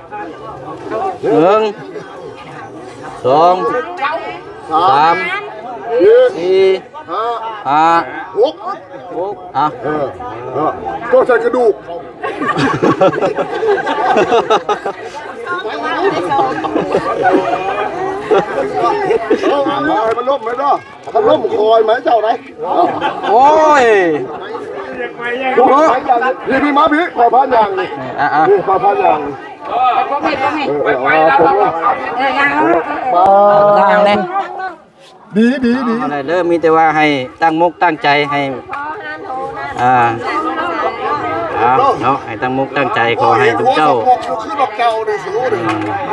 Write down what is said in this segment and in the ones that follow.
1 2 3 4 5 6 อ่ะ ก็ใส่กระดูกมาให้มันล่มไหมเนาะมันล่มคอยไหมเจ้าไหน โอ้ย พี่มาพี่ขอพันอย่างนี่นี่ขอพันอย่างดีอะไรเริ่มมีแต่ว่าให้ตั้งมุกตั้งใจให้เนาะให้ตั้งมุกตั้งใจขอให้ทุกเจ้า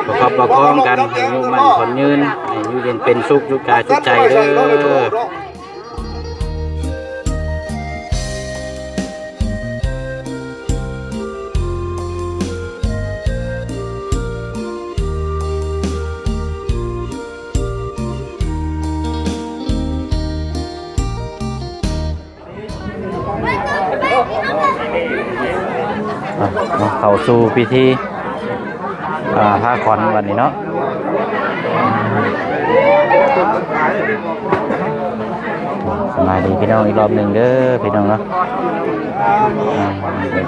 ประคับประคองกันให้อยู่มันคนยืนให้อยู่เย็นเป็นสุขทุกกายทุกใจเด้อเข้าสู่พิธีผ้าขอนวันนี้เนาะสบายดีพี่น้องอีกรอบหนึ่งเด้อพี่น้องเนาะ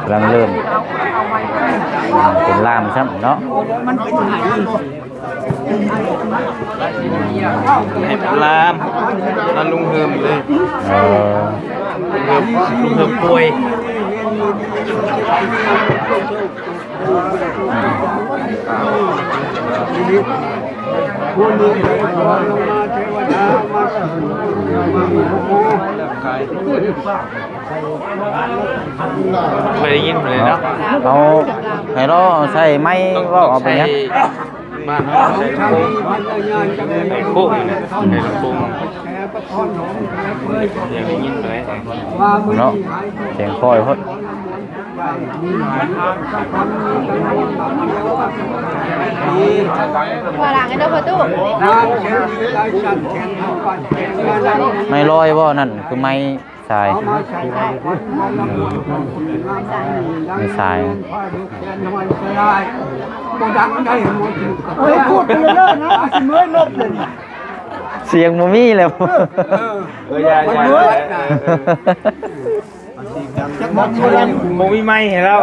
กำลังเริ่มเป็นล่ามใช่ไหมเนาะให้เป็นล่ามแล้วลุงเฮิมเลยลุงเฮิมป่วยเคยได้ยินเลยเนาะเอาให้เราใส่ไม้ก็ออกไปเนี้ยบ้านเราใส่โค้งเนี่ยใส่โค้งเสียงได้ยินเลยเนาะเสียงคอยพอดพอหลังไอ้ดอกประตูไม่ลอยว่านั่นคือไม่สายไม่สายพูดไปเรื่อยๆนะเมื่อยลบเลยเสียงมูมี่เลยมูมีไม่เห็นแล้ว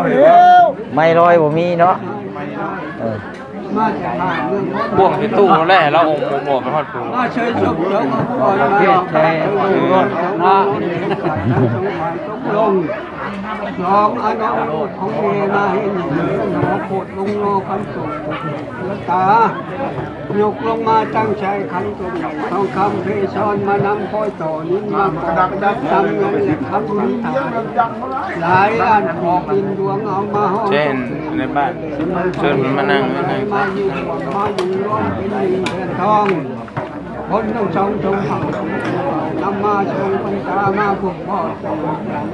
ไม่ลอยมูมี่เนาะบ่วงที่ตู้นั่นแหละเราองค์หมวกไปทอดปูเชิญชมเชิญใช่นะลงลองอนุโมทของเมนาเห็นหนอโคตรลงนอคันสุขตายกลงมาตั้งใจขันตัวใหญ่ทองคำเพชรมานำคอยต่อนี้มากระดับดับทำเงินและคำนี้หลายอันขอบอินดวงเอามาห้องเช่นในบ้านเชิญมานั่งมาอยู่ร้อนเป็นเงินทองคนต้องชงเขานำมาชงปัญตามาพวกพ่อ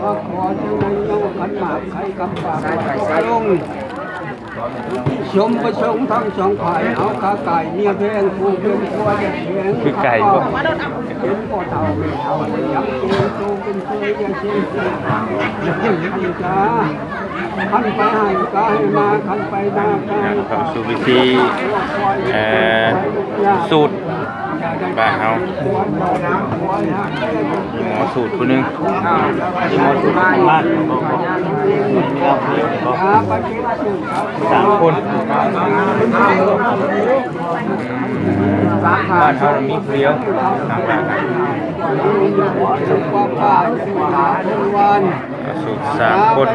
ก็ขอเจ้าในโลกขันหมากใครกับปากลงชมประชงทั้งสองฝ่ายเอาขาไก่เมียเพลงผู้เป็นผัวเด็กเพลงคือไก่บ่เป็นพ่อเต่าเป็นเต่ายังเป็นโตเป็นเคยยังเชื่อขันจ้าขันไปให้กายมาขันไปมาเข้าสู่พิธีสูตรบ้านเฮาหมอสูตรคนนึงหมอสูตรบ้าน3 คนบ้านเฮามีเพียวทางบ้านสูตร3 คน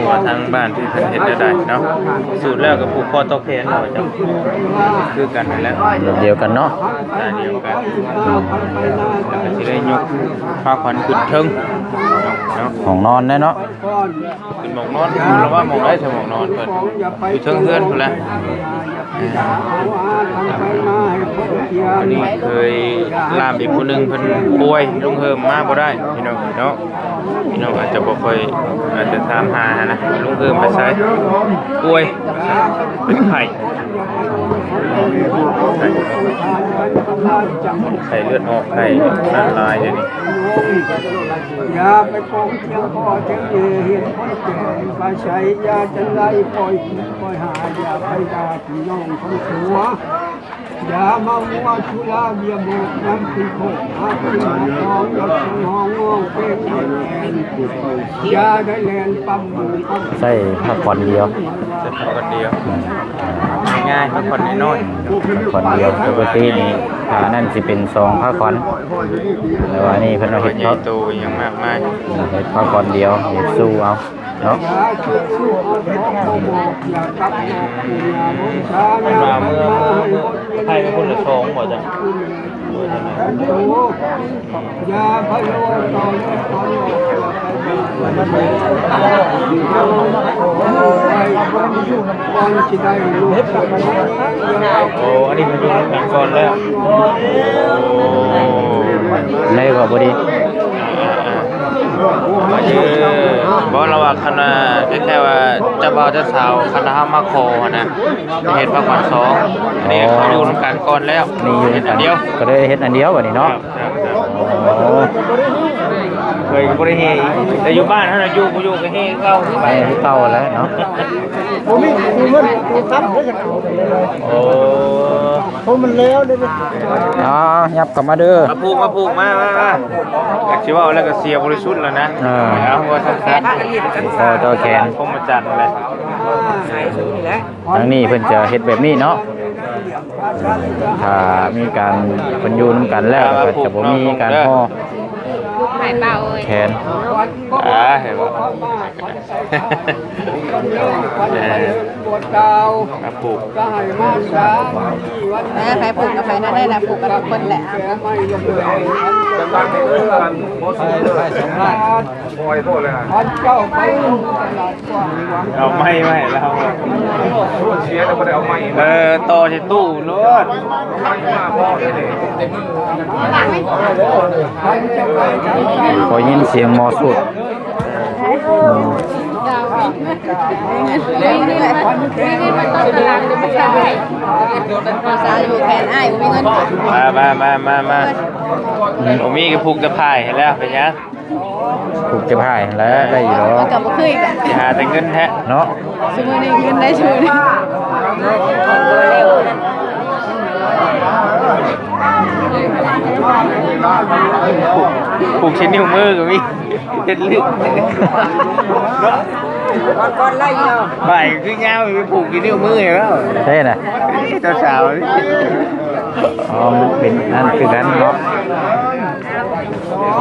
ว่าทางบ้านที่เพิ่นเฮ็ดได้เนาะสูตรแล้วกับผูกคอตกแขนเราจะคือกันนั่นแหละเดียวกันเนาะเดียวกันแล้วก็สิได้ยกผ้าขวัญขึ้นเทิงเนาะห้องนอนแน่เนาะขึ้นหมองนอนเราว่าหมองได้ใช่หมองนอนเพิ่นอยู่เทิงเฮือนพุ่นแหละอันนี้เคยลามอีกผู้นึงเพิ่นป่วยลุงเฮิมมาบ่ได้พี่น้องเนาะ พี่น้องอาจจะบ่ค่อยอาจจะถามหานะลุงเพิ่มไปใช้ป่วยเป็นไข้ไข้เลือดออกไข้น้ำลายเดี๋ยวนี้ อย่าไปโกงเที่ยวพ่อเที่ยวเห็นคนแก่ไปใช้ยาจันไรปล่อยปล่อยหาอย่าไปด่าพี่น้องของผัวอย่ามามัวชุลาเบียบุกน้ำตีโคกหาพี่น้องยกห้องงงเป็นแอนอย่าได้แลนปั๊มหมูปั๊ม ใส่พักผ่อนเดียว จะพักคนเดียวง่ายๆพักผ่อนน้อย พักผ่อนเดียวปกตินี่นั่นสิเป็น2พักผ่อนแต่ว่านี่เพิ่น ๆ เอา โด เฮ็ ย ด ใหญ่ เนาะ โตอย่างมากมาย เฮ็ดพักผ่อนเดียวเฮ็ดสู้เอาเนาะ อย่าชุดสู้เอาเพชรโมโมอย่ากับโมอย่ามุชาอย่า มา มา เมื่อ ให้คนเย็น ไข้เป็นคนละชงบ่จ้ะ อย่าพะโล้ต่อเล็กต่อโลกอย่าไปวันที่ได้ลูกสักคน โอ้อันนี้มันอยู่กันก่อนแล้วโอ้ ได้ก็บ่ดี มายืบอกเราว่าคณะแค่ว่าเจ้าบ่าวเจ้าสาวคณะมาโคนะเฮ็ดพักผ่อน2อันนี้เขาอยู่นำกันก่อนแล้ว นี่อยู่ เฮ็ด กั อั น นเดียว ก็ได้เฮ็ดอันเดียวบัดนี้เนาะ ครับ โอ้ เคยบ่ได้เฮแต่อยู่บ้านเฮาน่ะอยู่บ่อยู่ก็เฮเก่า ไปเก่าแล้วเนาะ ผมมีเงินผมทำได้ยัง โอ้ ผมมันแล้วได้ไหม อ๋อยับกลับมาเด้อ มาผูกมาอยากสิว่าแล้วก็เสียบริสุทธิ์แล้วนะเอาว่าสั้น พอต่อแขน ๆผมมาจัดเลย ทางนี้เพิ่นจะเฮ็ดแบบนี้เนาะถ้ามีการเพิ่นอยู่นำกันแล้วก็จะบ่มีการห่อ หายเปล่าเอ้ย แขน เห็นบ่ ปวดกาว มาผูก ก็ให้มาสาวัน แม่ใครปลูกกับใครนั่นได้แหละปลูกกับทุกคนแหละ แก่ไม่ลงเลยพันเจ้าไปตลาดกว้างหวัง เอาไม่แล้วเสียแต่บ่ได้เอาไม่ต่อที่ตู้รถ พันเจ้าไปทางใจ พอยินเสียงหมอสุด นี่แหละนี่มันต้นตลาดจะไม่ใช่ภาษาอยู่แทนอ้ายมีเงิน มาผมมีกระพุกกระพายให้แล้วเป็นยัง ถูกจะพายแล้วได้อยู่ มัน เนาะ กับบ่คืออีกอ่ะ หาแต่เงินแท้ เนาะ สมมุตินี่เงินได้ชื่อนี่เร็วนั่น ผูกชิ้นนิ้วมือก็มีเฮ็ดลึกไปคือยาวไปผูกชิ้นนิ้วมือแล้ว ใช่น่ะ เจ้าสาวนี่ อ๋อมันเป็นนั่นคือกันเนาะ ข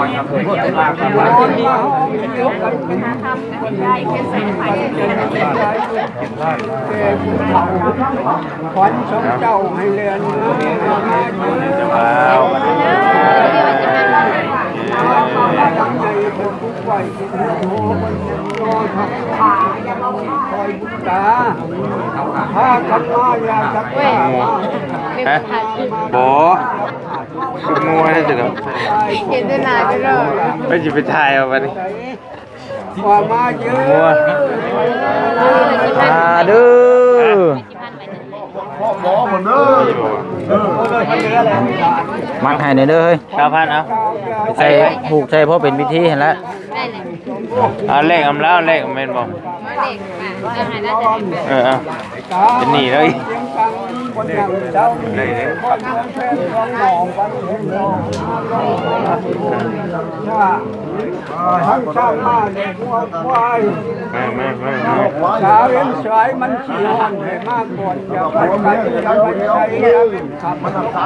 วัญสมเจ้าให้เรียน จะมาเอาบัดนี้ ตั้งใจคนทุกวัยโอ้คนโตทักคอยบุตาถ้ากันมาอยากจะไป ฮะบ่คืองัวได้จัง เห็นด้วยหน้าก็รอ ไปสิไปถ่ายเอาบัดนี้ ว่ามาเยอะ เด้อ หมอหมดเด้อ มัดให้หน่อยเด้อเฮ้ย 9,000เอา ใส่ผูกใส่เพราะเป็นวิธีเห็นแล้ว ได้เลย เอาเลขอำแล้วเลขแม่นบ่ มาเด็กมาจะหายน่าจะเป็น เอาเป็นหนี้เลย คนอย่างเจ้า เลยเลย คนน้องแฟนน้องหมองวันเห็นน้องทั้งชาติมาเด็กวัวควาย มา สาวเอ็นสวยมันขี้หอนให้มากก่อนอย่าไปใช้อย่าไปใช้อย่าขับมันไป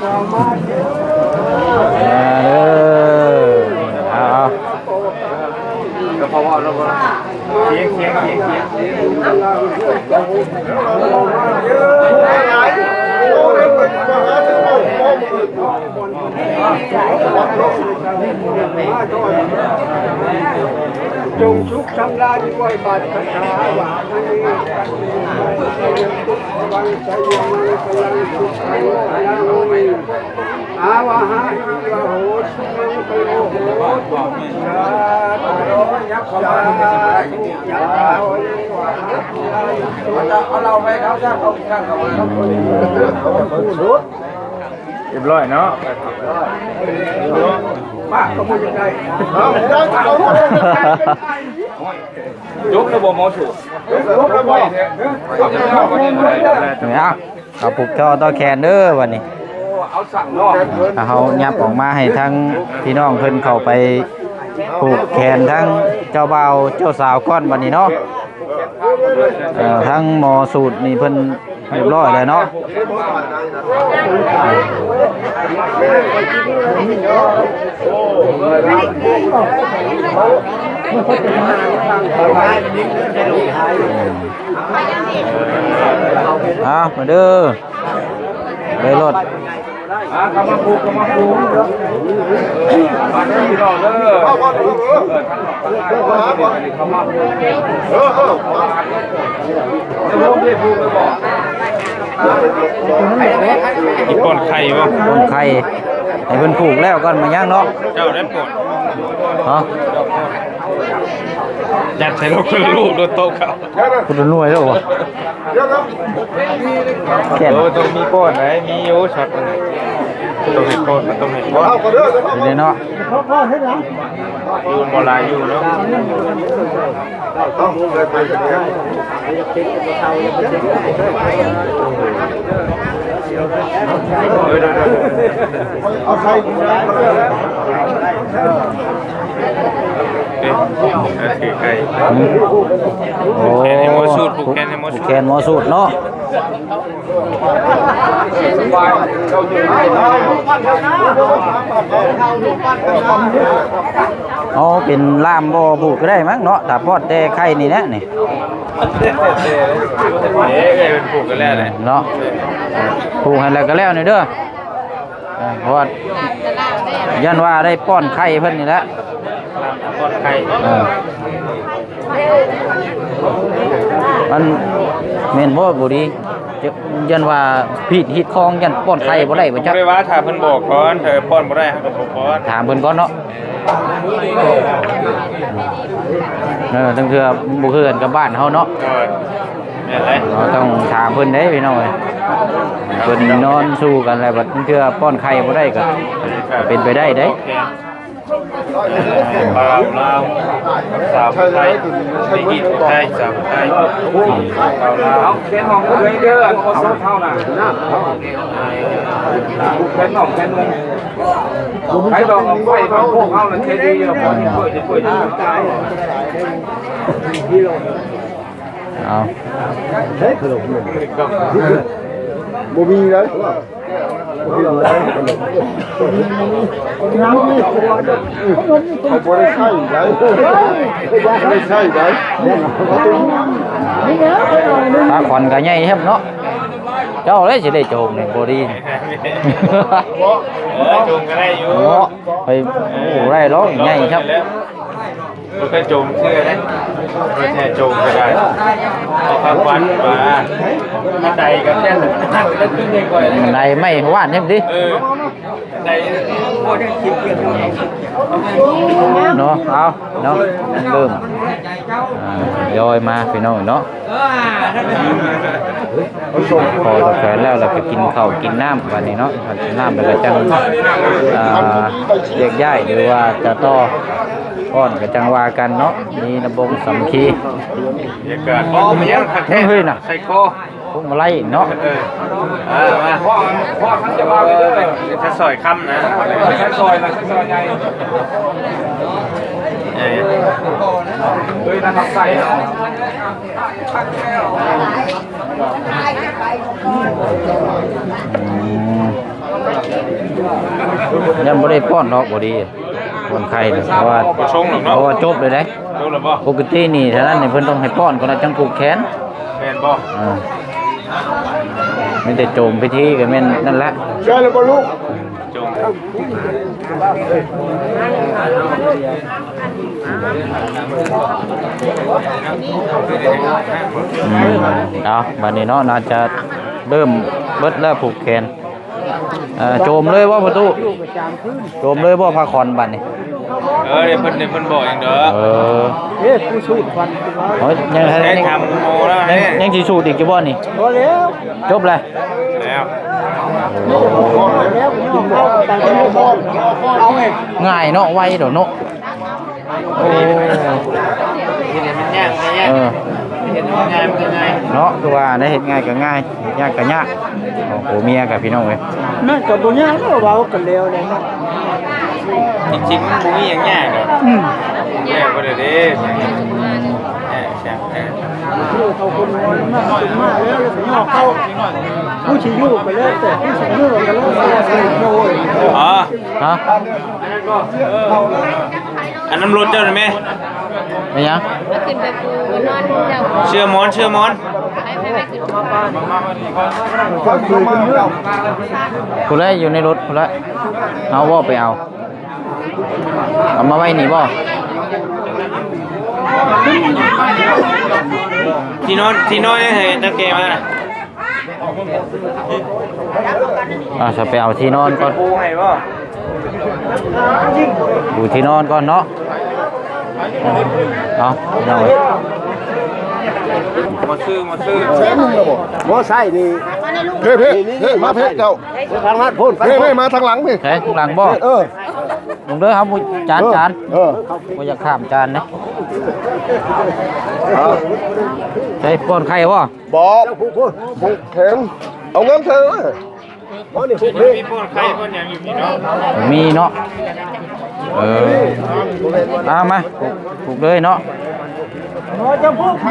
ต่อมาเยอะ เด้อเอา ก็เพราะว่าเราเสียง เยอะจงชุกชำระด้วยบาดคาถาหวานนี้วันใจยังพลังสุขยัง าวะหาโหสุมังคโลโหยักษ์เข้ามาเอาเราไปเขาจะเขาข้างเขามาเรียบร้อยเนาะ ป้าเขาพูดยังไง ยกระบบมอสูเนี่ยเอาผูกคอต่อแขนเด้อวันนี้เขายับออกมาให้ทั้งพี่น้องเพิ่นเข้าไปผูกแขนทั้งเจ้าบ่าวเจ้าสาวก้อนวันนี้เนาะทั้งหมอสูตรนี่เพิ่นเรียบร้อยเลยเนาะมาเด้อเลยรถกำมาผูกมาที่เราเด้ออีกปอนไข่บ่ปอนไข่ให้เพิ่นผูกแล้วก่อนมาย่างเนาะเจ้าได้ปอนฮะยัดใส่ลูกโดนโต๊ะเขาคุณรวยแล้ววะแค่ต้องมีก้อนไหนมีโยช็อตต้องเห็นก้อนมันต้องเห็นก้อนเดี๋ยวเนาะอยู่บอลายอยู่เนาะเอาใส่ไก่โอ้แคนมอสูตรผูกแคนมอสูตรเนาะเอาเป็นล่ามบ่ผูกก็ได้มั้งเนาะถ้าพอดแต่ไข่นี่นะนี่เป็นผูกกันแล้วเลยเนาะผูกให้แล้วก็แล้วนี่เด้อเพราะว่ายันว่าได้ป้อนไข่เพิ่นนี่แหละป้อนไข่มันเมนบ่ดียันว่าผิดฮิตคองยันป้อนไข่บ่ได้บ่จักบ่ได้ว่าถามเพิ่นบอกก่อนเธอป้อนบ่ได้ก็บอกก่อนถามเพิ่นก่อนเนาะตั้งเทื่อบ่คือกันกับบ้านเฮาเนาะแม่นเลย ต้องถามเพิ่นเด้พี่น้องเอ้ยเพิ่นนอนสู้กันแล้วบัดเทื่อป้อนไข่บ่ได้ก็เป็นไปได้เด้บ่าวลาวสาวไทยไม่กินไทยสาวไทยบ่าวลาวแค่น้องเด้อเอาซบเท่าน่ะแค่น้องแค่นุ่งใครบอกเอาไฟฟังพวกเฮาน่ะแค่ดีแล้วพอสิเปิดตายเอาบ่มีเลยเขาบ่ได้ใช่ได้ไม่ใช่ได้ปลาขวัญก็ใหญ่ครับเนาะเจ้าเลยสิได้โจมนี่บ่ดีโจมก็ได้อยู่ไปโอ้ได้ร้องใหญ่ครับบ่เคยโจมเชื่อนะบ่แท้โจมก็ได้เอาปลาขวัญมาใดกับแท้นั่งแล้วขึ้นได้ก่อยในไม่ว่านเฮ็ดดิใดโอ้ยคิดเกี่ยวเนาะเอาเนาะเริ่มย่อยมาพี่น้องเนาะพอตะแคงแล้วเราก็กินข้าวกินน้ำวันนี้เนาะกินน้ำแล้วก็จังแยกย้ายหรือว่าจะต่อก้อนกับจังวากันเนาะมีระบบสำคีเกิดอ๋อมันยังขัดแท้ใส่คอพวกมาไล่เนาะมาพ่อมันจะมาจะซอยคำนะจะซอยนะจะซอยใหญ่เลยนะครับใส่ยังไม่ได้ป้อนดอกบ่ดีคนไข้เพราะว่าจบเลยได้ปกตินี่ฉะนั้นเพิ่นต้องให้ป้อนก่อนจังผูกแขนแม่นบ่ไม่ได้โจมพิธีก็แม่นนั่นแหละใช่แล้วบ่ลูกโจมบัดนี้เนาะน่าจะเริ่มเบิดแล้วผูกแขน โจมเลยบ่ประตูโจมเลยบ่พาคอนบัดนี่ เดี๋ยวเพิ่นบอกอย่างเด้อ เฮ้ยผู้สูดควัน โอ้ยยัง ทำโมแล้วนี่ ยังสิสูดอีกอยู่บ่นี่ พอแล้ว จบเลย แล้ว แล้วย่อเข้าแต่ก็ไม่บอกเอาเอง ง่ายเนาะไวเด้อเนาะโอ้ ทีนี้มันยากมันยาก เออ เห็นมันง่ายมันก็ง่าย เนาะคือว่าได้เฮ็ดง่ายก็ง่ายยากก็ยากโอ้โหเมียกับพี่น้องเว้ย นั่นกับบุญญาเราเบากันเร็วเลยนะ จริงๆมันบ่มีอย่างยากดอกแย่บ่ได้เด้แซ่บ เขาคนมากมากแล้วย่อเข้าผู้ชี้ยูไปแล้วแต่ผู้ชี้ยูกันแล้วใส่โอ้ย อ๋อ ฮะ อันน้ำรถเจ้าหน่อยไหม เป็นยัง ขึ้นไปปูนอนเจ้า เชื่อมอน ไปขึ้นมาบ้าน คุณเลยอยู่ในรถคุณเลยเอาบ่ไปเอามาไว้นี่บ่ ที่นอนยังไงตะเกียมา จะไปเอาที่นอนก่อน ปูให้บ่ ดูที่นอนก่อนเนาะเอาพี่น้องเว้ย มาซื้อ แสนนึงแล้วบ่บ่ใส่นี่เพ่มาเพ่เจ้าทางนั้นพูดเพ่มาทางหลังพี่ ใช่ข้างหลังบ่ลงเด้อครับจานบ่อยากข้ามจานนะใช่ป้อนไข่บ่ บอกพูดแข็งเอาเงินเธออ๋อนี่พูด มีปูนไข่ปูนอย่างอยู่พี่น้อง มีเนาะมาปลูกเลยเนาะ จะพูดพั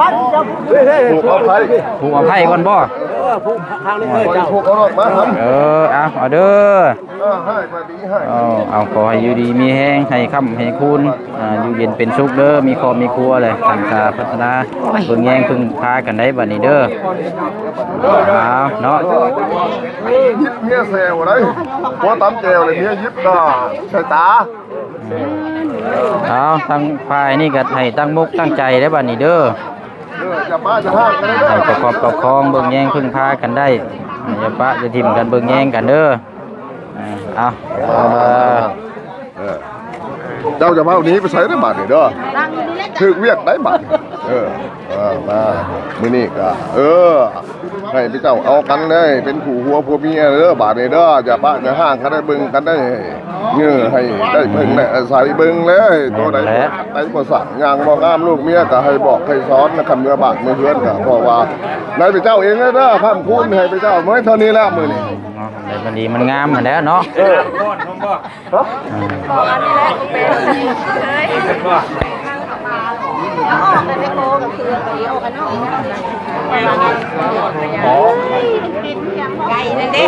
นจะพูดเอาไผ่ ปลูกเอาไผ่ก่อนบ่ พูดทางนี้พูดเอาออกมาทำ เอาเด้อ ให้มาดีให้ เอาขอให้อยู่ดีมีแห้งให้ค่ำให้คุณอยู่เย็นเป็นสุขเด้อมีครอบมีครัวเลยทางการพัฒนาเพิ่งแย่งเพิ่งพากันได้บัดนี้เด้อเอาเนาะ ยิบเมียแซวอะไรหัวตำแจวเลยเมียยิบด่าใส่ตา เอาทางฝ่ายนี่ก็ให้ตั้งมุกตั้งใจได้บัดนี้เด้อ จะบ้าจะห้างกันได้ ให้ประกอบกับครองเบิ่งแย่งพึ่งพากันได้อย่าปะจะทิ่มกันเบิ่งแย่งกันเด้อเอา เจ้าจะมาเอานี้ไปใส่ได้บาทนี่เด้อถึกเวียกได้บาทมามื้อนี้ก็ให้พี่เจ้าเอากันเลยเป็นขู่หัวผัวเมียเด้อบาทนี่เด้ออย่าบ้าจะห้างกันได้เบิ่งกันได้เงื้อให้ได้เพิ่งได้ใส่เบิ่งเลยตัวใดบ่สั่งยางบ่งามลูกเมียก็ให้บอกให้สอนนะครับเมื่อบาทเมื่อเฮือนก็เพราะว่านายพี่เจ้าเองเด้อท่านพูดให้พี่เจ้าไม่เท่านี้แล้วมื้อนี้ มันดีมันงามมาแล้วเนาะ บอกอันนี้แหละเป็นเลยเอาออกเลยโคกับคือเดียวกันเนาะไก่นั่นเด้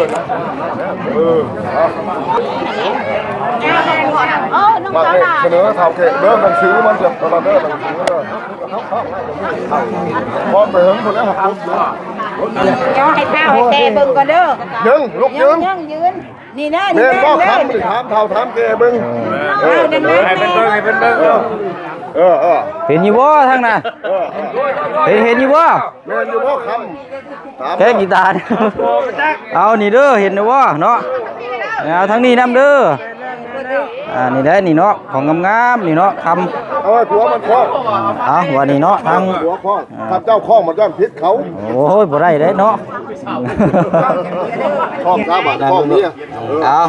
น้อง มา สาว เสนอข่าวเกะเริ่มหนังสือมันจะมาเริ่มหนังสือเลยพอไปถึงคนแล้วครับ ย้อนให้ข้าวให้เตะเบิ่งก่อนเด้อ ยืนลุกยืน ยืนนี่นะ เรียนก็ทำไปถามเท่าถามเกะบึงให้เป็นเบิ้งเห็นอยู่บ่ทางน่ะเห็นอยู่บ่ เรียนอยู่บ่คำ แค่กีตาร์เอานี่เด้อเห็นอยู่บ่เนาะเอาทางนี้นำเด้อนี่ได้นี่เนาะของงามๆนี่เนาะคำ เอาไว้ผัวมันคล้อง เอาวันนี้เนาะทาง ผัวคล้องถ้าเจ้าคล้องมันย่อมพิษเขา โอ้ยบ่ได้เด้เนาะ คล้องตาบาดคล้องเมีย เอา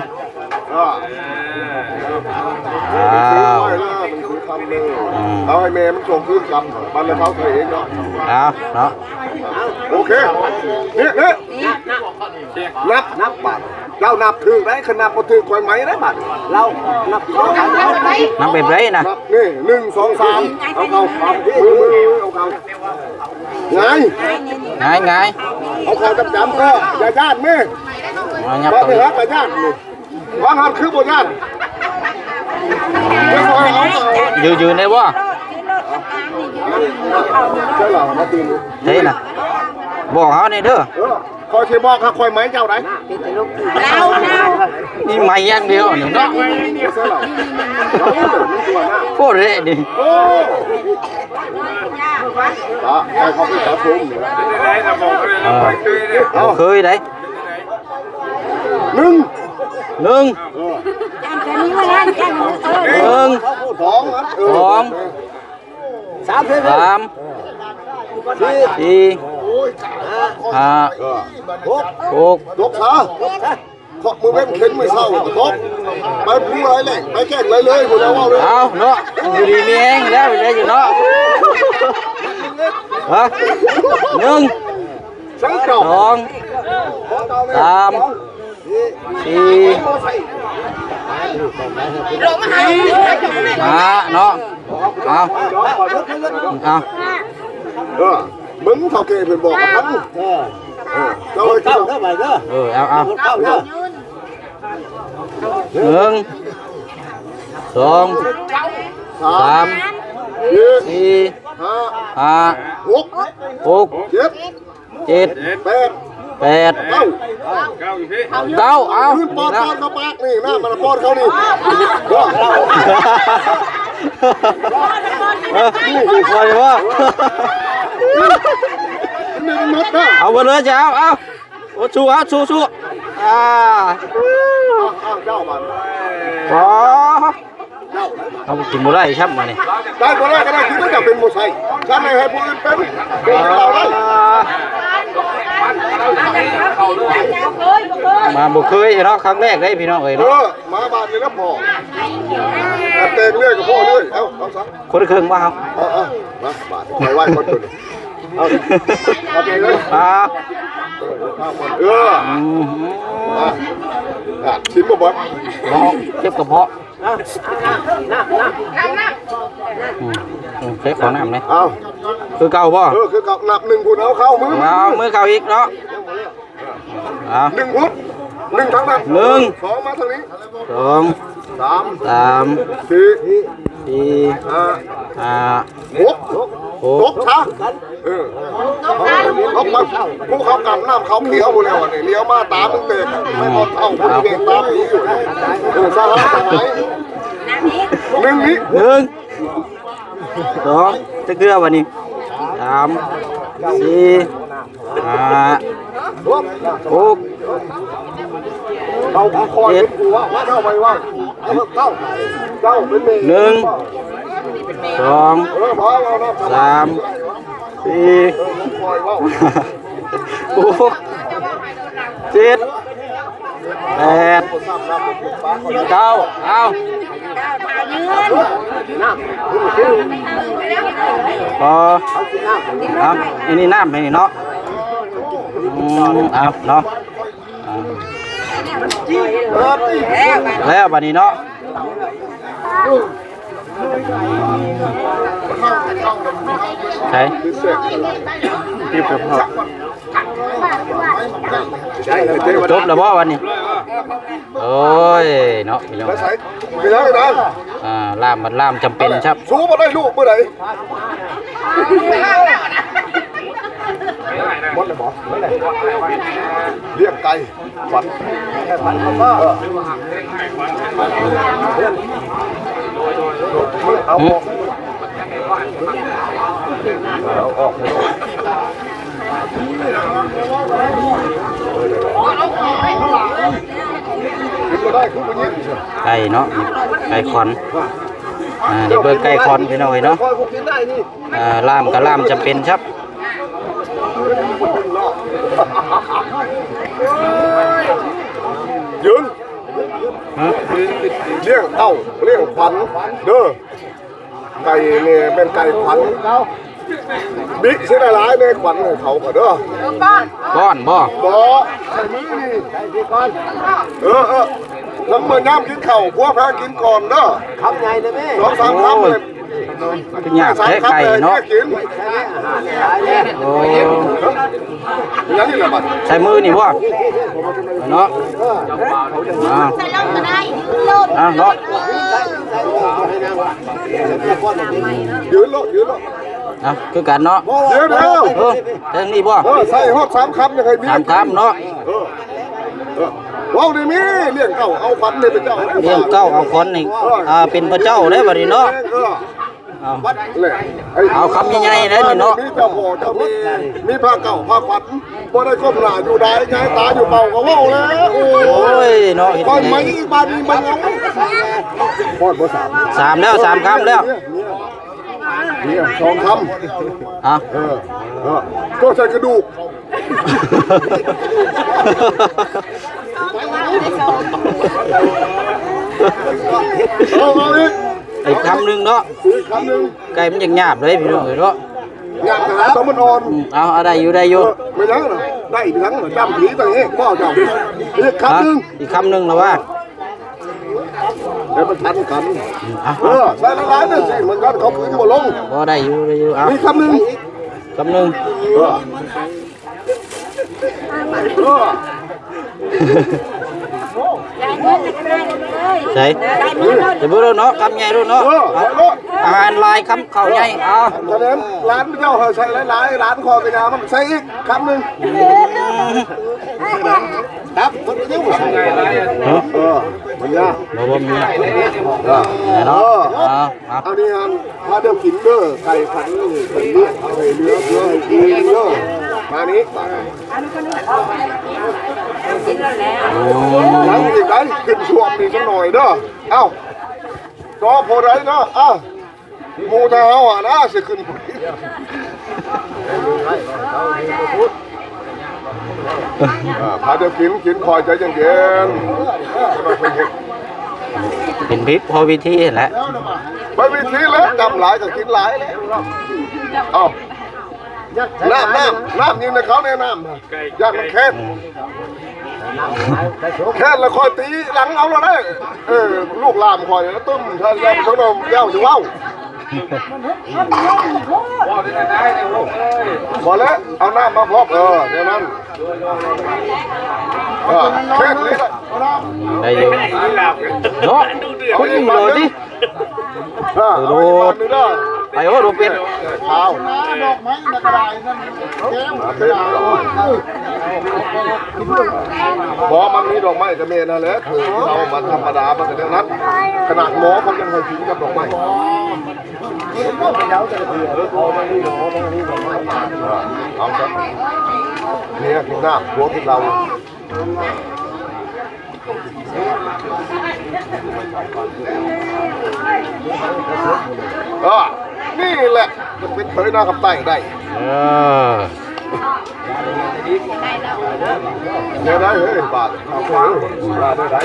เอาให้แม่มันส่งคืนกรรมมันเลยเขาเคยเองเนาะ เอาเนาะ โอเคนี่นับบัตรเรานับถึงได้ขนาดพอถึงคอยไหมได้บัตรเรานับ นับแบบไรนะ นับนี่1 2 3เอาเขามือเอาเขาไง ไง เอาเขาจำก็อย่าญาติแม่ มายับ ว่า ตัว ไปหาแต่ญาตินี่ว่าหันคือบ่ญาติยืนได้บ่ ใช่หรอมาตีน เท่น่ะบอกเขานี่เด้อ คอยเชบอกค่ะคอยไหมเจ้าไหน นี่ไม่อย่างเดียวนี่เนาะ ใช่หรอ โคตรเละดิ โอ้ใครเขาไปขอชม เคยได้ หนึ่ง หนึ่ง จะนี้มาแล้วจะนี้ หนึ่ง สอง สองสามสี่ห้าหก ยกขาขอบมือเว้นเข็นมือเศร้าทบไปพูดอะไรเลยไปแก้งเลยคุณเอาว่าเลย เอาเนาะอยู่ดีมีแห้งแล้วอยู่เนาะฮะหนึ่ง สังเก่า สองสามสี่ ลงมาหา ห้าเนาะเอาเอา มึงเท่าเกเป็นบอกกับพันเจ้าเจ้าเท่าไหร่เด้อ เอาหนึ่งสองสามสี่ห้า หก หก เจ็ด เจ็ด แปด แปด เก้า เก้าเอา ขึ้นปอนเขาปากนี่หน้ามันปอนเขานี่ นี่พอดีว่า นี่มันมัดนะ เอาไปเลยจ้าเอาโอ้ชูชูอ่า เจ้ามัน พอเอากินบ่ได้ครับมานี่ ได้ก็ได้ก็ได้คือจะเป็นโมไซค์ฉันไม่ให้ผู้อื่นเป็นเราได้ มาบ่เคยเนาะครั้งแรกได้พี่น้องเอ้ยเนาะ มาบ้านนี่แล้วพอเต็มเรื่อยกับพ่อเรื่อยเอาซะ คนละครึ่งบ่ครับ มาบาทไปไหว้คนจุดเอาไปเลย ชิ้นบ่บ่ เจ็บกระเพาะเช็คขอน้ำเลย เอา คือเก่าบ่ คือกับหนักหนึ่งคุณเอาเข้ามือ เอามือเก่าอีกเนาะเอา หนึ่งพุทธหนึ่งทั้งนั้น หนึ่ง สองมาทางนี้ สอง สาม สาม สี่ สี่ ห้า ห้า หกช้าเขามาผู้เขากำน้ำเขาเขียวหมดแล้วนี่เลี้ยวมาตามึงเตะไม่พอเท่าคนเก่งตามนี้อยู่สหายหนึ่งนี้ หนึ่งสองจะเกลือวันนี้สามสี่ห้าหก เราคอยเป็นหัวว่าเข้าไปว่าเจ้าเป็นเมย์ หนึ่งสอง พอเราเนาะ สามสี่ คอยว่า หกเจ็ดแปดเก้าเอาพอเอาอันนี้น้ำให้นี่เนาะเอาเนาะแล้วบัดนี้เนาะใช่จบแล้วบ่วันนี้โอ้ยเนาะพี่น้อง ไปใส่ไปแล้วนะ ล่ามจำเป็นครับ สู้มาได้ลูกเมื่อไหร่หมดเลยบอสเรียกไก่ฝันเอาออกไก่เนาะไก่ขอนนี่เบิ่งไก่ขอนพี่น้องเนาะล่ามกับล่ามจำเป็นครับ ยืนเลี้ยงเต้าเลี้ยงขวัญเด้อไก่เนี่ยเป็นไก่ขวัญบิ๊กเสียหลายในขวัญของเขาก็เด้อ ก้อนบ่ บ่ใส่มือนี่ใส่ที่ก่อนแล้วเมื่อย่ำกินเข่าพวกพระกินก่อนเด้อคำใหญ่เลยแม่สองสามคำเลย เป็นอย่างแค่ไก่เนาะโอ้ ยังนี่แหละบัด ใช้มือนี่บ่เนาะเนาะ ยืนโลยืนโล คือกันเนาะ ยืนแล้ว เรื่องนี้บ่ ใส่ฮอดสามคำยังไงมี สามคำเนาะ ว้าวนี่มีเลี้ยงเก้าเอาขวัญเลยเป็นเจ้า เลี้ยงเก้าเอาคนนี่เป็นพระเจ้าได้บัดนี้เนาะ วัดเลย เอาคำใหญ่ๆเลยเนาะ มีเจ้าพ่อเจ้ามีผ้าเก่าผ้าขวัญบ่ได้ก้มหน้าอยู่ได้ไงตาอยู่เบาก็เว้าแล้วโอ้ โอ้ยเนาะ ก่อนไหมบ้านนี้มันเอาพอดบ่สาม 3แล้ว3คำแล้ว เนี่ยสองค อ่ะ ำก็ใส่กระดูกเอาอีก อีกคำหนึงเนาะ อีกคำหนึ่ง ไก่มันยังหยาบเลยพี่น้องเอ้ยเนาะ อยากหาสมนอน เอาได้อยู่ได้อยู่ ไม่ยังเหรอได้อีกครั้งเหรอจำผีตัวเองพ่อเจ้าอีกคำหนึ่ง อีกคำหนึงแล้วว่า เดี๋ยวมันทันกัน อ่ะ ใส่ละลายนั่นสิมันกันเขาพื้นบ่ลง บ่ได้อยู่เอา อีกคำหนึ่ง คำหนึง ใช่เดี๋ยวบ่เนาะคำใหญ่รุ่นเนาะอาหารลายคำข้าวใหญ่เอา คะแนนร้านเจ้าใส่หลายๆร้านคอกระยามันใส่อีกคำหนึ่งครับมันเยอะใส่มันยาก บ่มี เนาะ เอา อันนี้ฮันพาเดิมกินเด้อไก่ขันเป็นเลี้ยงเอาให้เนื้อให้กินเด้อมานี้หลังอีกได้ขึ้นช่วงนี้สักหน่อยเด้อเอ้าจอพอได้เนาะหมูทหารนะสิขึ้นพาเดิมกินคอยใจเย็นเป็นพิษพอวิธีแหละ ไปวิธีแล้วจำหลายก็กินหลายเลยเอ้าน้ำยิงในเขาเนี่ยน้ำอยากมันแค่แล้วคอยตีหลังเอาแล้วได้ลูกลามคอยแล้วตุ้มถ้าเย้าทั้งนมเย้าจะว้าวพอแล้วเอาน้ำมาพบเดี๋ยวนั้นแค่นี้ ได้อยู่เนาะคุณเลยดิ ดูได้ ไปโอ้ดูเป็ด เท้าดอกไม้ในกระไดนั่นพอมันมีดอกไม้กระเมนนั่นแหละคือเรามันธรรมดามันจะนั้นขนาดหมอเขายังเคยกินกับดอกไม้เอาครับเนี่ยกินหน้าหัวกินเรานี่แหละจะเป็นเคยหน้ากับไต่ได้เนี่ยได้เฮ้ยบาทเอาไปบาทได้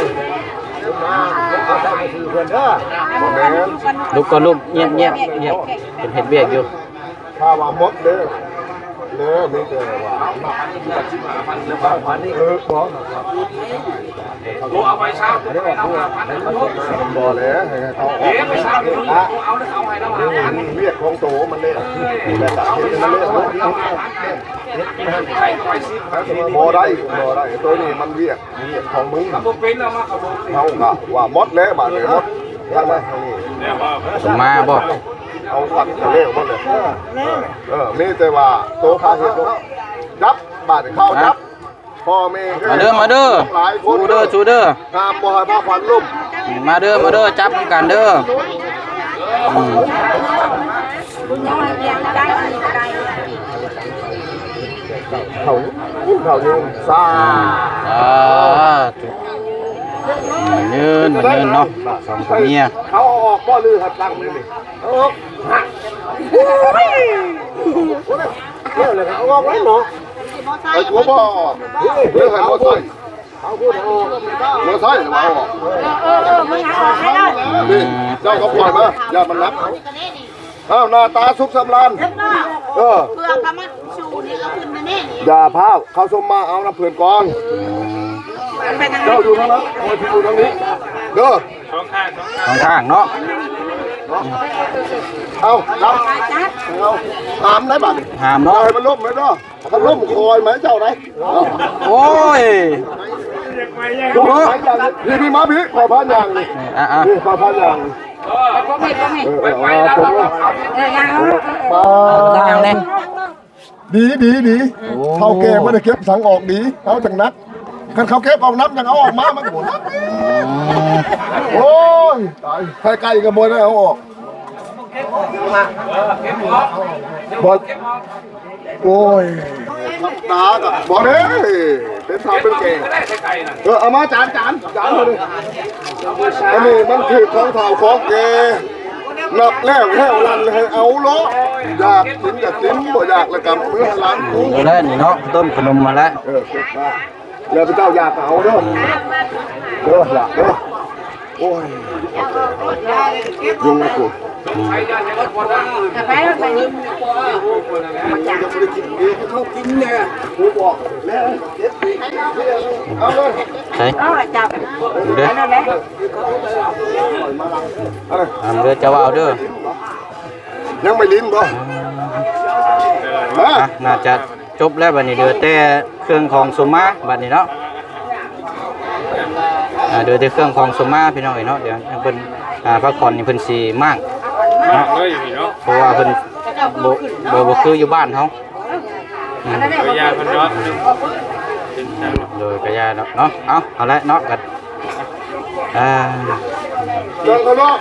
ลูกก็ลูกเงียบเป็นเห็ดเบียกอยู่ ถ้าว่ามดเด้อมีแต่ว่าเอาไปเช้าบ่แล้วให้เขาออกไปเช้าเรียกของโตมันเนี่ยแต่ตัดมันเนี่ยบ่ได้ตัวนี้มันเรียกของมึงเขาก็ว่ามดแล้วบาดเลยมดยังไงมาบ่เอาวัดเร็วหมดเลยมีแต่ว่าโตพาเห็ดจับบาดเข้าจับพ่อแม่มาเด้อชูเด้อ งามบ่ให้พาขวัญลุ่มมาเด้อจับกันเด้อเขายืนซายืนเนาะสองคนเนี่ยเขาออกบ่ลือหัดตั้งเลยนี่ออกเลยเอาออกไว้หมอไอ้ตัวบ่เรื่องให้หมอใส่เอาพูดออกหมอใส่มาออกมึงหาออกให้ได้นี่เจ้าก็ปล่อยมาอย่ามันนับอ้าวหน้าตาสุขสำราญเพื่อกำมันชูนี่ก็ขึ้นมาแน่นี่อย่าพาวเขาชมมาเอาน้ำเพื่อนกองเจ้าอยู่ทางนั้นคอยพี่อยู่ทางนี้เด้อสองข้างเนาะเอาหามได้บ้างหามเนาะให้มันล่มไหมเนาะมันล่มคอยไหมเจ้าไหนโอ้ยพี่มาพี่ขอพันอย่างนี่ขอพันอย่างดีเขาเก็บไม่ได้เก็บสังออกดีเขาจังนักกันเขาเก็บออกนับยังเอาออกมามันหมดโอ้ยตายใครไก่กับบนได้เอาออก บอลโอ้ยทับตากับบอลเฮ้ยเป็นสาวเป็นเก่งเอามาจานเลยอันนี้มันคือของเท่าของแกนับแล้วแค่รันให้เอาล้ออยากกินกับกินบ่อยากแล้วกับเมื่อร้านกู แล้วนี่เนาะต้มขนมมาแล้ว แล้วพระเจ้าอยากเอาเด้อหลักเด้อโอ้ยยุงกู ไปแล้วไปนี่ ยังไม่ได้กินเองเขากินเนี่ยกูบอกแล้วเอาเลย ใช่ เอาละจับ ดูเด้อ นั่นแหละ เด้อเจ้าเอาเด้อ ยังไม่ลิ้นบ่ฮะ น่าจะจบแล้วบัดนี้เดือแต่เครื่องของสมมาบัดนี้เนาะเดือแต่เครื่องของสมมาพี่น้องเนาะเดี๋ยวเพิ่นพักผ่อนนี่เพิ่นสิมากเนาะเพราะว่าเพิ่นบ่คืออยู่บ้านเฮาโดยกระยาเนาะเอาละเนาะกันนั่งข้างนอก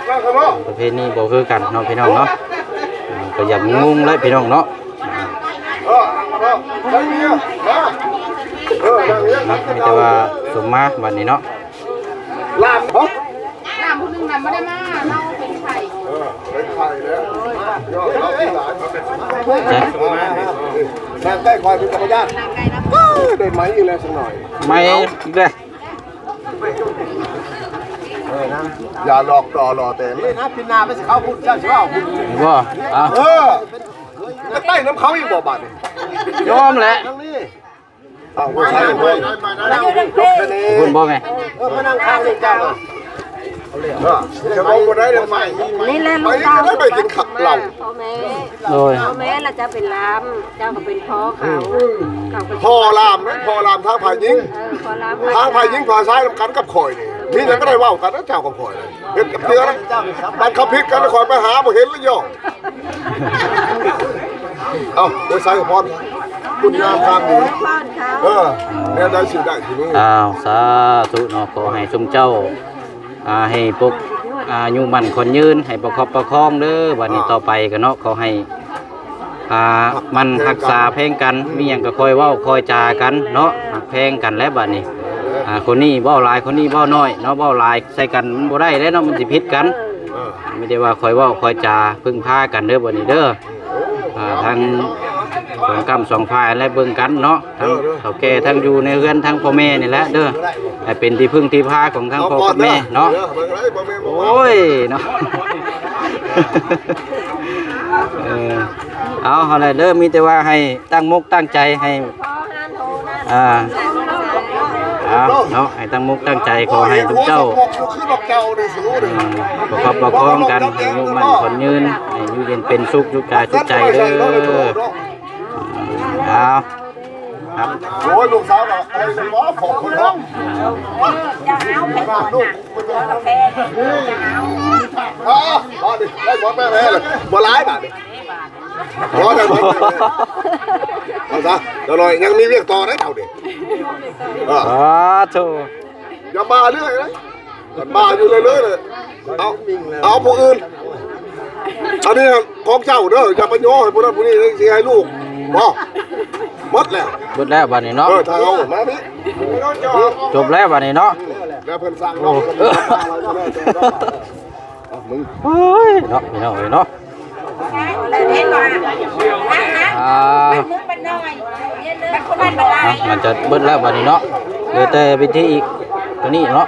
ประเพณีบ่คือกันเนาะพี่น้องเนาะก็อย่างงงเลยพี่น้องเนาะ นั่งเมียมานั่งเมีย มีแต่ว่าสมมาบัดนี้เนาะ ลามเหรอ น้ำผู้นึงน่ะไม่ได้มาเราเป็นไข่ เป็นไข่แล้วยอดเราที่หลาน ใช่ นั่งใกล้ควายเป็นจักรยานได้ไหมอีกแล้วสักหน่อย ไม่อีกเลย อย่าหลอกต่อหล่อแต่เลยนะพินาไปสิเขาพูดเจ้าชิว่าพูด เห็นบ่เอา จะใต้น้ำเขาอีกบ่บาดนี่ ยอมแหละ ทั้งนี้อ้าวใช่เลย พูดบ่แม่ มานั่งข้างนี่เจ้าจะมองบนได้ทำไม นี่แหละ ไป ลูก จะได้ไปกินขับเหล่า พ่อแม่ โดย พ่อแม่เราจะเป็นลำเจ้าก็เป็นพ่อเขาเขาเป็น พ่อลามนะพ่อลามทางผ่ายยิง พ่อลำ ทางผ่ายยิงผ่าซ้ายกันกับข่อยนี่มีอย่างก็ได้ว่ากันนะเจ้ากับข่อยเลยเห็นกับเนื้อนะบ้านเขาพิษกันข่อยไปหาบ่เห็นแล้วย่อเอาโดยสายกับพรคุณงามความดี ป้อนเขา เนี่ยได้สิได้ทีนี้ อ้าวสาธุเนาะขอให้สมเจ้าให้ปกอยู่มั่นคนยืนให้ประคับประคองเด้อบัดนี้ต่อไปกันเนาะขอให้มันรักษาเพลงกันมีหยังก็คอยเว้าคอยจากันเนาะหักเพลงกันแล้วบัดนี้คนนี้เว้าหลายคนนี้เว้าน้อยเนาะเว้าหลายใส่กันมันบ่ได้แล้วเนาะมันสิผิดกันไม่ได้ว่าคอยเว้าคอยจาพึ่งพากันเด้อบัดนี้เด้อทางสองกรรมสองฝ่ายและเบิ่งกันเนาะทั้งเขาแก่ทั้งอยู่ในเรือนทั้งพ่อแม่นี่แหละเด้อให้เป็นที่พึ่งที่พาของทั้งพ่อกับแม่เนาะโอ้ยเนาะเอาอะไรเด้อมีแต่ว่าให้ตั้งมุกตั้งใจให้เนาะให้ตั้งมุกตั้งใจขอให้ทุกเจ้าประคับประคองกันให้อยู่มั่นคนยืนให้อยู่เย็นเป็นสุขอยู่กายสุขใจเด้อเอาครับ โอ้ยลูกสาวเราไอ้สมอขอบคุณครับ จะเอาไปก่อนนะกาแฟจะเอา มาดิได้บอลแม่แม่เลยบอลร้ายบาทดิบอลได้บอลเอาซะเดี๋ยวหน่อยยังมีเรียกต่อได้เท่าดิ ถูก อย่าบ้าเรื่อยนะบ้าอยู่เลยเลยเอาพวกอื่นอันนี้ของเจ้าเด้ออย่าไปโย่ให้พวกนั้นพวกนี้สิให้ลูกบ่หมดแล้ว หมดแล้วบัดนี้เนาะ ทางเอามาพี่ จบแล้วบัดนี้เนาะ แล้วเพิ่นสั่งน้องมึง โอ้ยเนาะพี่น้องเอ้ยเนาะ เลยเห็นหน่อยมุกเป็นน้อยเป็นคนบ้านเป็นไร มันจะเบิดแล้วบัดนี้เนาะเหลือแต่พิธีอีกตัวนี้เนาะ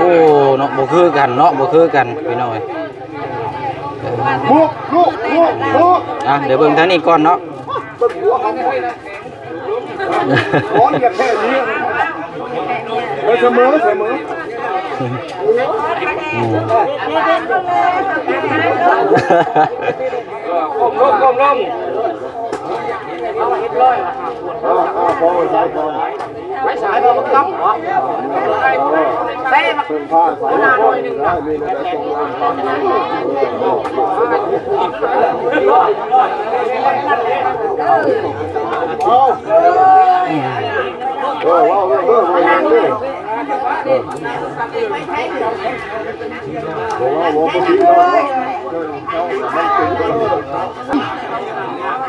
โอ้เนาะบ่คือกันเนาะบ่คือกันพี่น้องเอ้ย ลูก เดี๋ยวเบิ่งทางนี้ก่อนเนาะ เป็นหัวเขาร้อนอย่างแค่นี้เสมอก้มลงไว้สายเราต้องเหรอใช่มาเป็นผ้าสายหน้าหน่อยนึงนะว้าว ใ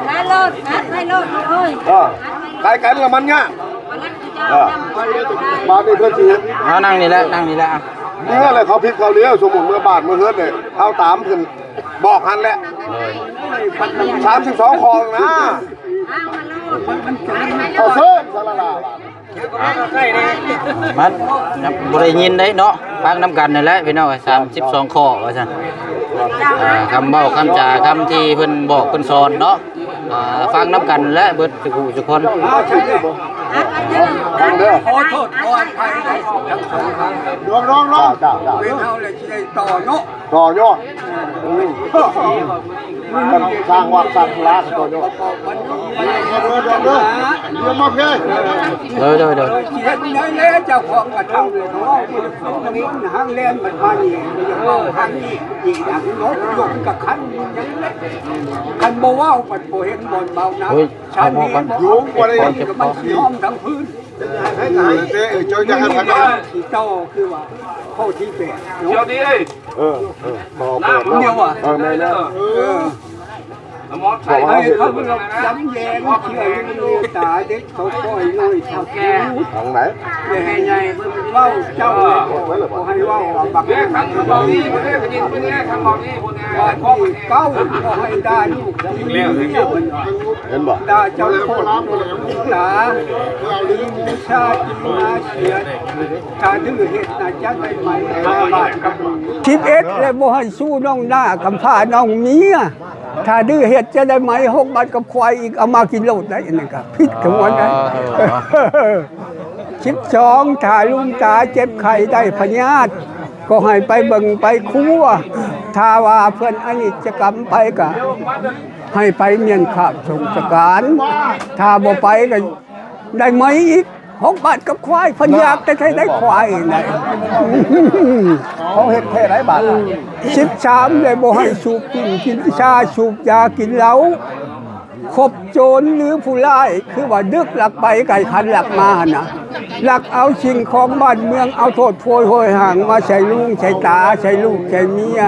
ห้รถให้รถเอ้ย ใครกันละมันเนี่ยมาในเพื่อนชีวิต เอานั่งนี่แหละนั่งนี่แหละ นี่อะไรเขาพิษเขาเลี้ยวสมมุติเมื่อบาทเมื่อเฮือนเนี่ยเข้าตามขึ้นบอกหันแหละ32คองนะเอาเสื้อสารลา มันบ่ได้ยินได้เนาะฟังน้ำกันนี่แหละพี่น้อง32ข้อว่าซั่นคำเว้าคำจาคำที่เพิ่นบอกเพิ่นสอนเนาะฟังน้ำกันและเบิดทุกผู้ทุกคน ฟังเด้อ ขอโทษขออภัยทั้งสองครั้ง ร้องจ้า เป็นเท่าเลยที่ได้ต่อเนาะ ต่อยอดสร้างวัดสร้างพระต่อยอดเด้อเรียนมาเพ่เด้อ เขียนในเล่เจ้าของกระเท่าเลยเขาตรงนี้หางเล่นมันมานี่อย่างว่าหางนี่อีกอย่างนกยกกับคันยังเล็กคันโบว่าวปัดโบเห็นบนเบาน้ำชาดียุงว่าอะไรกับมันสีห้องทั้งพื้นให้ไหนเจ้าจะให้พันที่เจ้าคือว่าเข้าที่แปดเจ้าดีเลยบอก เดียวอ่ะไม่แล้วบอกว่าเขาเป็นย้ำแย้งเชื่อลูกตาเด็กเขาค่อยน้อยทำแก่ทางไหนให้ใหญ่เล่าเจ้าให้เล่าบักแก่ขังเบาดีคนนี้คนนี้คนนี้ขังเบาดีคนนี้ข้อเก้าก็ให้ได้ลูกเห็นบ่ได้เจ้าโคตรหลาชาติมาเสียชาดื้อเหตุนาจักได้ไหมบ้านกับ11และบ่ให้สู้น้องหน้ากำพร้าน้องเมียถ้าดื้อเห็ดจะได้ไหม6 บาทกับควายอีกเอามากินโลดได้นี่ก็ผิดทั้งหมดนะ12ถ้าลุงตาเจ็บไข้ได้พยาธิก็ให้ไปเบิ่งไปคั่วถ้าว่าเพิ่นอนิจจกรรมไปก็ให้ไปเมียนขาบสงสการถ้าบ่ไปก็ได้ไหมอีก6 บาทกับควายเพิ่นอยากจะได้ควายนะเขาเฮ็ดแค่ไหนบาท13เลยบ่ให้สูบกินชาสูบยากินเหล้าคบโจรหรือผู้ร้ายคือว่าดึกหลักไปไก่คันหลักมาน่ะหลักเอาสิ่งของบ้านเมืองเอาโทษโพยโหยห่างมาใส่ลุงใส่ตาใส่ลูกใส่เมีย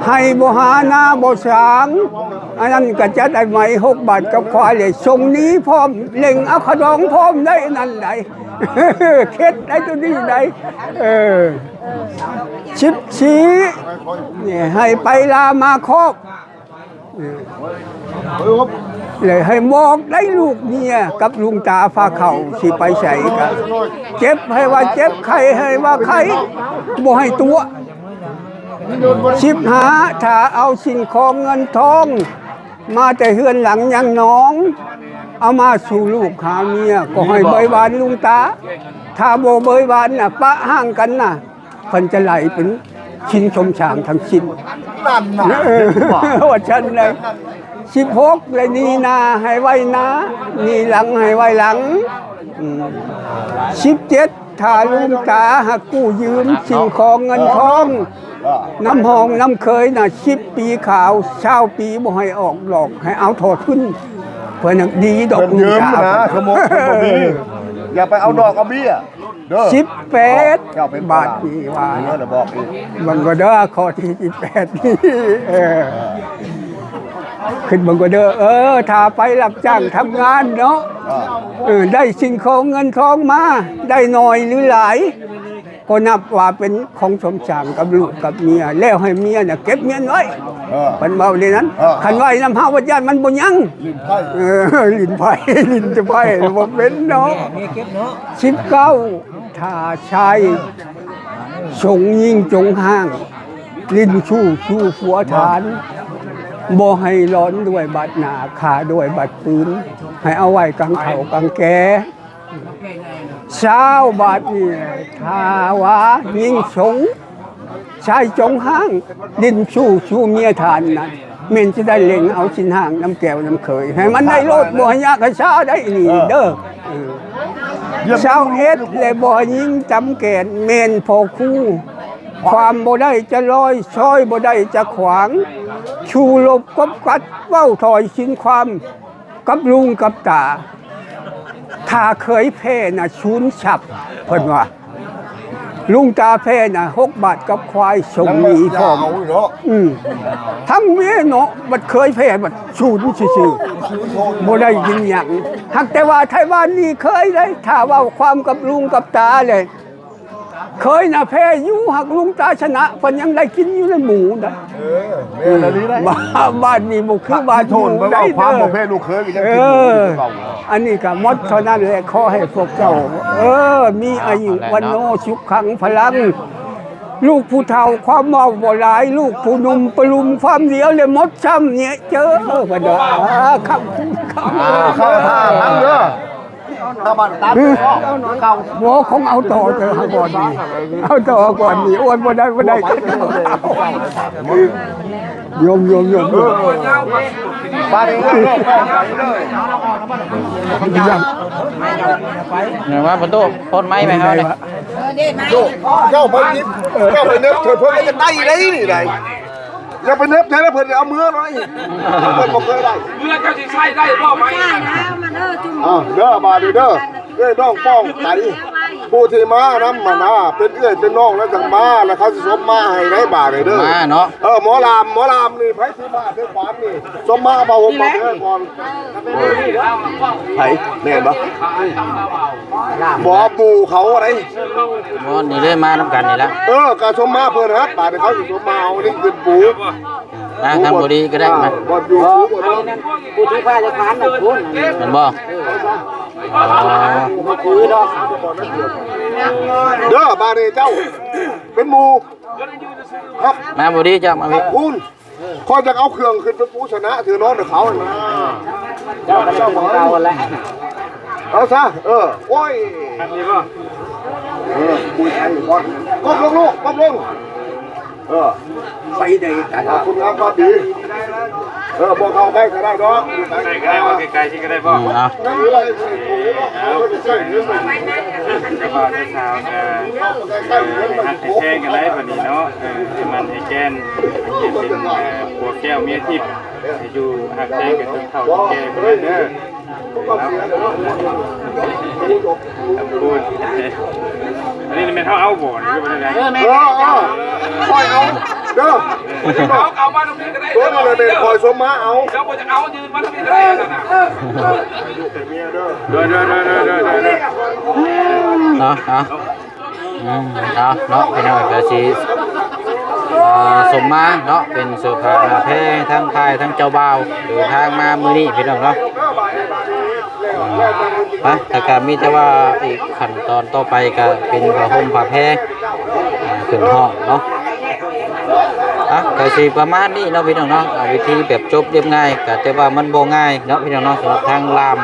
ให้บ่หาหน้าบ่สางอันนั้นก็จะได้ไหม6 บาทกับควายเลยทรงนี้พร้อมเล่งเอาขดองพร้อมได้นั่นได้เข็ดได้ตัวนี้ได้14นี่ให้ไปลามาคอกเลยให้มองได้ลูกเมียกับลุงตาฟ้าเข่าสิไปใส่กันเจ็บให้ว่าเจ็บไข้ให้ว่าไข้บ่ให้ตัว15ถ้าเอาสิ่งของเงินทองมาแต่เฮือนหลังยังน้องเอามาสู่ลูกหาเมียก็ให้เบยบานลุงตาถ้าบ่เบยบานน่ะปะห่างกันน่ะเพิ่นจะไหลเป็นชิ้นชมช่างทั้งชิ้นนั่นน่ะว่าฉันเลย16เลยนี่นาให้ไว้นะนี่หลังให้ไว้หลัง17ถ้าลุงตาหักกู้ยืมสิ่งของเงินทองน้ำหองน้ำเคยน่ะ10 ปีขาว20 ปีบ่ให้ออกดอกให้เอาถอดขึ้นเพื่อนดีดอกลุงตาขโมยอย่าไปเอาดอกเอาเบี้ย18 บาทนี่ว่าบอกอีกมันก็เด้อข้อที่18นี่ขึ้นมันก็เด้อถ้าไปรับจ้างทำงานเนาะได้สิ่งของเงินทองมาได้น้อยหรือหลายก็นับว่าเป็นของสมช่างกับลูกกับเมียแล้วให้เมียน่ะเก็บเงินไว้เป็นเบาเลยนั้นคันไว้น้ำห้าวัดญาติมันบ่ยังลิ้นไผ่ลิ้นจะไผ่บ่เป็นเนาะ19ถ้าชายชงยิ่งจงห้างลิ้นชูผัวฐานบ่ให้ร้อนด้วยบาดหนาขาด้วยบาดปืนให้เอาไว้กลางเฒ่ากลางแก่20 บาทนี่ถ้าว่ายิ่งสงชายจงห้างดินชูเมียทานนั้นเม่นจะได้เล็งเอาชิ้นห้างน้ำแก้วน้ำเคยให้มันได้โลดบ่ให้ยากให้ช้าได้นี่เด้อ21เลยบ่ยิ่งจำแก่นเม่นพอคู่ความบ่ได้จะลอยช้อยบ่ได้จะขวางชูลบกบกัดเว้าถอยชิ้นความกับลุงกับตาถ้าเคยแพ้น่ะชุนฉับเพิ่นว่า ลุงตาแพ้น่ะ6 บาทกับควายส่งหนีพร้อม เนาะ ทั้งเมียเนาะบัดเคยแพ้บัดชูนซื่อๆบ่ได้ยินหยังหักแต่ว่าไทยบ้านนี่เคยได้ถ้าเว้าความกับลุงกับตาเลยเคยน่ะแพ้อยู่หักลุงตาชนะเพิ่นยังได้กินอยู่ในหมูนะบ้านนี้บ่คือบ้าน โทนบ่ว่าความบ่เพศลูกเคยก็ยังกินอยู่เก่า อันนี้ก็หมดเท่านั้นแหละขอให้พวกเจ้ามีอายุวันโนสุขขังพลังลูกผู้เฒ่าความเมาบ่หลายลูกผู้หนุ่มปรุมความเดียวเลยหมดซ้ำเนี่ยเจอบ่ดอกคำเข้าท่าทั้งเด้อถ้าบ้านตามเก่า บ่คงเอาต่อเจอก่อนนี่เอาต่อก่อนนี่อ้วนบ่ได้ก็โยมบ้านนี้เนี่ยว่าประตูพ่นไม้ไหมครับเนี่ย เจ้าไปกินเจ้าไปเน็บเถิดเพิ่นจะได้ได้นี่ได้อย่าไปเน็บแท้แล้วเพิ่นเอามือหน่อยเพิ่นบ่เคยได้ เมื่อเจ้าสิใช้ได้บ่ไหม เด้อมาดิเด้อเอ้ยน้องป้องไตผู้ที่มานำมานะเป็นเอ้ยเป็นน้องแล้วจังมาแล้วเขาสิสมมาให้ได้บาทเลยเด้อ มาเนาะ หมอลามนี่ไผสิมาเด้อขวานนี่สมมาบ่ผมบ่เด้อก่อนไผแม่นบ่บ่หมู่เขาอะไร มอนนี่เลยมาน้ำกันนี่แล้ว ก็สมมาเพิ่นครับบาทเขาสิสมมาเอานี่ขึ้นปู นะทำบดีก็ได้มา บ่อยู่ปูบ่ ผู้ที่พาจะทานน่ะคุณ เห็นบ่ เด้อบาดนี้เจ้าเป็นหมู่ครับ มาบดีจ้ะมาพี่ คุณคอยจะเอาเครื่องขึ้นไปปูชนะถือน้องเดี๋ยวเขานะเจ้าของเราแล้วเอาซะโอ้ยคุยไทยก่อนก้มลงลูกก้มลงไปไหนกันคุณงามความดีบอกเขาได้ก็ได้เนาะ ไกลๆว่าไกลๆที่ก็ได้บ่ เอา นั่นอะไร จะบ่ได้ชาวหักแช่งกันไรบัดนี้เนาะมันให้แกนเป็นปัวแก้วเมียทิพย์อยู่หักแช่งกันจนเฒ่าแก่เพิ่นเด้อพูดอันนี้แม่นเฮาเอาบ่นี่ก็บ่ได้คอยเอาเด้อ เอามาตรงนี้ก็ได้ ตัวนี้เลยเป็นคอยสมมาเอา เจ้าบ่จะเอายืนมาตรงนี้ก็ได้นั่นน่ะ เด้อ เนาะเอาเนาะพี่น้องก็สิสมมาเนาะเป็นเสื้อผ้าแพงทั้งพายทั้งเจ้าบ่าวเดินทางมามื้อนี้พี่น้องเนาะแต่ก็มีแต่ว่าอีกขั้นตอนต่อไปก็เป็นผ้าห่มผ้าแพงขึ้นห้องเนาะก็สิประมาณนี้เนาะพี่น้องเนาะวิธีแบบจบเรียบง่ายก็แต่ว่ามันบ่ง่ายเนาะพี่น้องเนาะสำหรับทางลาม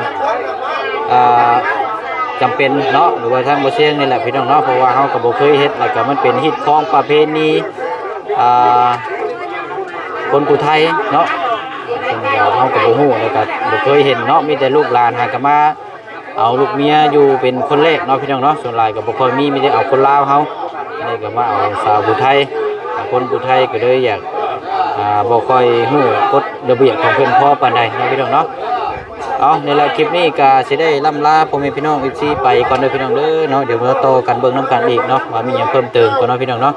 จำเป็นเนาะหรือว่าทางบ่เชียงนี่แหละพี่น้องเนาะเพราะว่าเฮาก็บ่เคยเฮ็ดแล้วก็มันเป็นฮิตของประเพณีคนผู้ไทยเนาะเฮาก็บ่ฮู้แล้วก็บ่เคยเห็นเนาะมีแต่ลูกหลานหากันมาเอาลูกเมียอยู่เป็นคนแรกเนาะพี่น้องเนาะส่วนหลายก็บ่ค่อยมีแต่เอาคนลาวเฮาอันนี้ก็มาเอาสาวผู้ไทยคนผู้ไทยก็เลยอยากบ่ค่อยฮู้กฎระเบียบของเพิ่นพอปานใดเนาะพี่น้องเนาะเอาในคลิปนี้ก็สิได้ล่ำลาพ่อแม่พี่น้อง FC ไปก่อนเด้อพี่น้องเด้อเนาะเดี๋ยวมาต่อกันเบิ่งนํกันอีกเนาะว่ามีหยังเพิ่มเติมก่อนเนาะพี่น้องเนาะ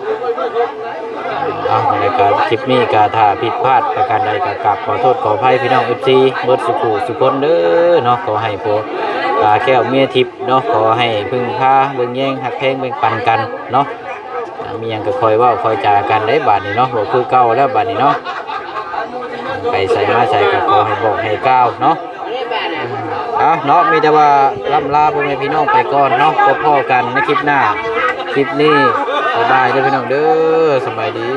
ในการคลิปนี้ก็ถ้าผิดพลาดประการใดก็กราบขอโทษขออภัยพี่น้อง FC เบิดสุคนเด้อเนาะขอให้พวกแก้วเมียทิพย์เนาะขอให้พึ่งพาเบิ่งแย่งหักแพงแบ่งปันกันเนาะมีหยังก็คอยเว้าคอยจากันได้บาดนี้เนาะบ่คือเก่าแล้วบาดนี้เนาะไปใส่มาใส่ก็ขอให้บอกให้ก้าวเนาะเนาะมีแต่ว่าล่ำลาพ่อแม่พี่น้องไปก่อนเนาะก็พอกันในคลิปหน้าคลิปนี้บ๊ายบายเด้อพี่น้องเด้อสบายดี